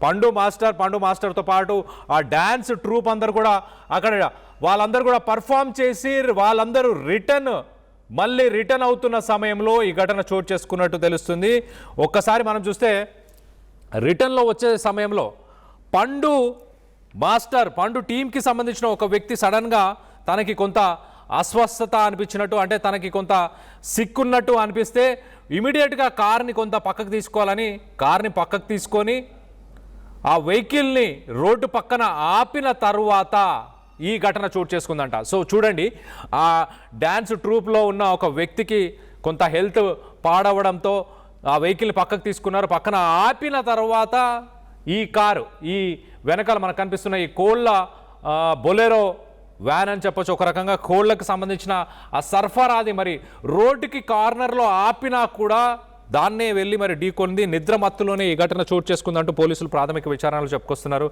పండు మాస్టర్తో పాటు ఆ డ్యాన్స్ ట్రూప్ అందరు కూడా అక్కడ వాళ్ళందరూ కూడా పర్ఫామ్ చేసి వాళ్ళందరూ మళ్ళీ రిటర్న్ అవుతున్న సమయంలో ఈ ఘటన చోటు చేసుకున్నట్టు తెలుస్తుంది. ఒక్కసారి మనం చూస్తే రిటర్న్లో వచ్చే సమయంలో పండు టీంకి సంబంధించిన ఒక వ్యక్తి సడన్గా తనకి కొంత అస్వస్థత అనిపించినట్టు, అంటే తనకి కొంత సిక్కున్నట్టు అనిపిస్తే ఇమీడియట్గా కార్ని కొంత పక్కకు తీసుకోవాలని కార్ని పక్కకు తీసుకొని ఆ వెహికల్ని రోడ్డు పక్కన ఆపిన తరువాత ఈ ఘటన చోటు చేసుకుందంట. సో చూడండి, ఆ డ్యాన్స్ ట్రూప్లో ఉన్న ఒక వ్యక్తికి కొంత హెల్త్ పాడవడంతో ఆ వెహికల్ని పక్కకు తీసుకున్నారు. పక్కన ఆపిన తర్వాత ఈ కారు, ఈ వెనకాల మనకు కనిపిస్తున్న ఈ కోళ్ళ బొలెరో వ్యాన్ అని చెప్పొచ్చు, ఒక రకంగా కోళ్ళకు సంబంధించిన ఆ సరఫరాది మరి రోడ్డుకి కార్నర్లో ఆపినా కూడా దాన్నే వెళ్ళి మరి ఢీకొంది. నిద్ర మత్తులోనే ఈ ఘటన చోటు చేసుకుందంటూ పోలీసులు ప్రాథమిక విచారణలు చెప్పుకొస్తున్నారు.